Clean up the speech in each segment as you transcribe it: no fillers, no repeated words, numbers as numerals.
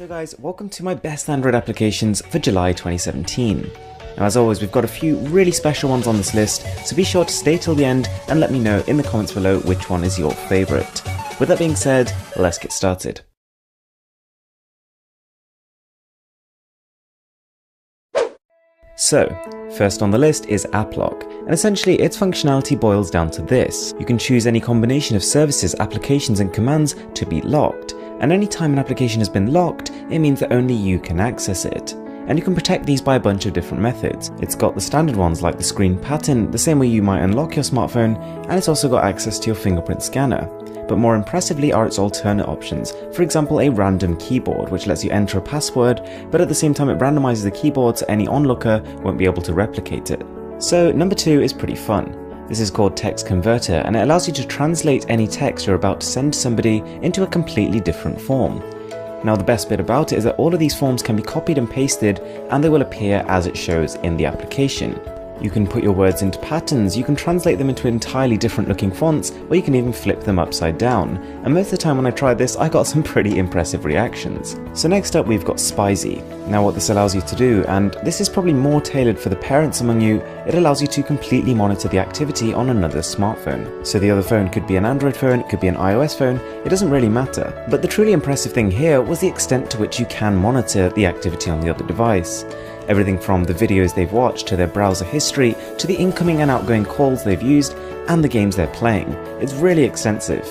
So guys, welcome to my best Android applications for July 2017. Now as always, we've got a few really special ones on this list, so be sure to stay till the end and let me know in the comments below which one is your favourite. With that being said, let's get started. So, first on the list is App Lock, and essentially its functionality boils down to this. You can choose any combination of services, applications and commands to be locked, and any time an application has been locked, it means that only you can access it. And you can protect these by a bunch of different methods. It's got the standard ones like the screen pattern, the same way you might unlock your smartphone, and it's also got access to your fingerprint scanner. But more impressively are its alternate options, for example a random keyboard which lets you enter a password, but at the same time it randomizes the keyboard so any onlooker won't be able to replicate it. So number 2 is pretty fun. This is called Text Converter, and it allows you to translate any text you're about to send to somebody into a completely different form. Now the best bit about it is that all of these forms can be copied and pasted and they will appear as it shows in the application. You can put your words into patterns, you can translate them into entirely different looking fonts, or you can even flip them upside down. And most of the time when I tried this, I got some pretty impressive reactions. So next up we've got Spizy. Now what this allows you to do, and this is probably more tailored for the parents among you, it allows you to completely monitor the activity on another smartphone. So the other phone could be an Android phone, it could be an iOS phone, it doesn't really matter. But the truly impressive thing here was the extent to which you can monitor the activity on the other device. Everything from the videos they've watched to their browser history to the incoming and outgoing calls they've used and the games they're playing. It's really extensive.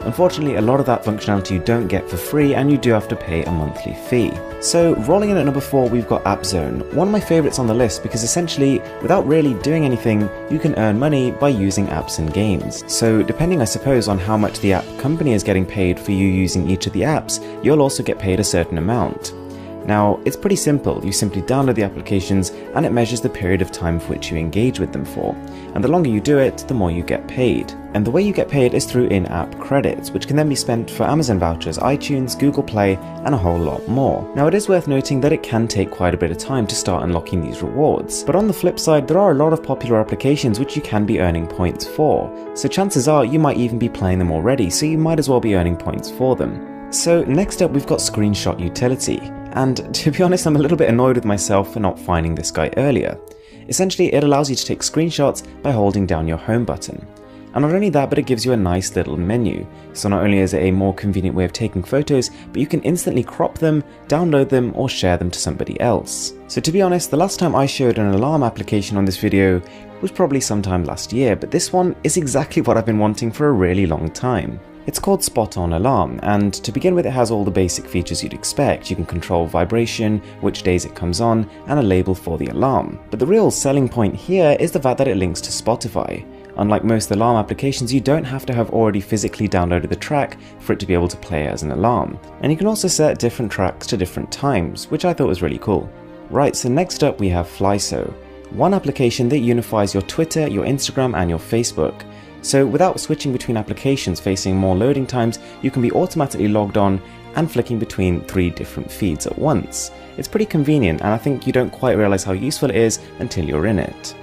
Unfortunately, a lot of that functionality you don't get for free and you do have to pay a monthly fee. So rolling in at number 4 we've got AppZone, one of my favourites on the list because essentially without really doing anything you can earn money by using apps and games. So depending I suppose on how much the app company is getting paid for you using each of the apps, you'll also get paid a certain amount. Now, it's pretty simple. You simply download the applications and it measures the period of time for which you engage with them for. And the longer you do it, the more you get paid. And the way you get paid is through in-app credits, which can then be spent for Amazon vouchers, iTunes, Google Play, and a whole lot more. Now, it is worth noting that it can take quite a bit of time to start unlocking these rewards. But on the flip side, there are a lot of popular applications which you can be earning points for. So chances are you might even be playing them already, so you might as well be earning points for them. So next up we've got Screenshot Utility. And to be honest, I'm a little bit annoyed with myself for not finding this guy earlier. Essentially, it allows you to take screenshots by holding down your home button. And not only that, but it gives you a nice little menu. So not only is it a more convenient way of taking photos, but you can instantly crop them, download them, or share them to somebody else. So to be honest, the last time I showed an alarm application on this video was probably sometime last year, but this one is exactly what I've been wanting for a really long time. It's called Spot On Alarm, and to begin with it has all the basic features you'd expect. You can control vibration, which days it comes on, and a label for the alarm. But the real selling point here is the fact that it links to Spotify. Unlike most alarm applications, you don't have to have already physically downloaded the track for it to be able to play as an alarm. And you can also set different tracks to different times, which I thought was really cool. Right, so next up we have Flyso, one application that unifies your Twitter, your Instagram, and your Facebook. So without switching between applications facing more loading times, you can be automatically logged on and flicking between 3 different feeds at once. It's pretty convenient and I think you don't quite realize how useful it is until you're in it.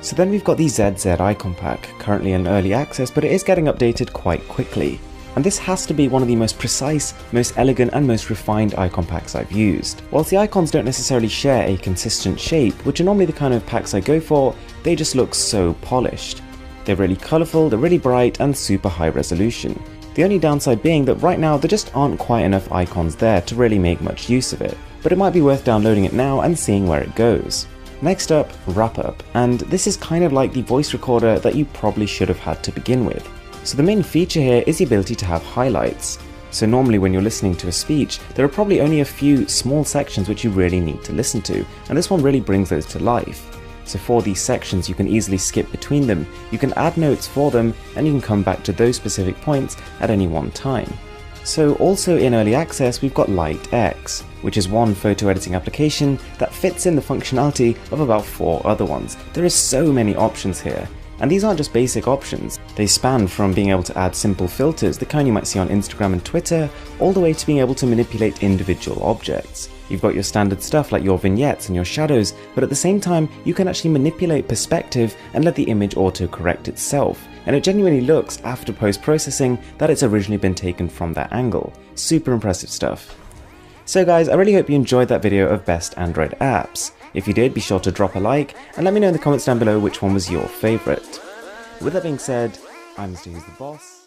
So then we've got the ZZ Icon Pack, currently in early access, but it is getting updated quite quickly. And this has to be one of the most precise, most elegant and most refined icon packs I've used. Whilst the icons don't necessarily share a consistent shape, which are normally the kind of packs I go for, they just look so polished. They're really colourful, they're really bright and super high resolution. The only downside being that right now there just aren't quite enough icons there to really make much use of it, but it might be worth downloading it now and seeing where it goes. Next up, WrapUp, and this is kind of like the voice recorder that you probably should have had to begin with. So the main feature here is the ability to have highlights. So normally when you're listening to a speech, there are probably only a few small sections which you really need to listen to, and this one really brings those to life. So for these sections you can easily skip between them, you can add notes for them, and you can come back to those specific points at any one time. So also in early access we've got LightX, which is one photo editing application that fits in the functionality of about 4 other ones. There are so many options here. And these aren't just basic options, they span from being able to add simple filters, the kind you might see on Instagram and Twitter, all the way to being able to manipulate individual objects. You've got your standard stuff like your vignettes and your shadows, but at the same time you can actually manipulate perspective and let the image auto-correct itself, and it genuinely looks, after post-processing, that it's originally been taken from that angle. Super impressive stuff. So guys, I really hope you enjoyed that video of best Android apps. If you did, be sure to drop a like and let me know in the comments down below which one was your favourite. With that being said, I'm Mr. Who's the Boss.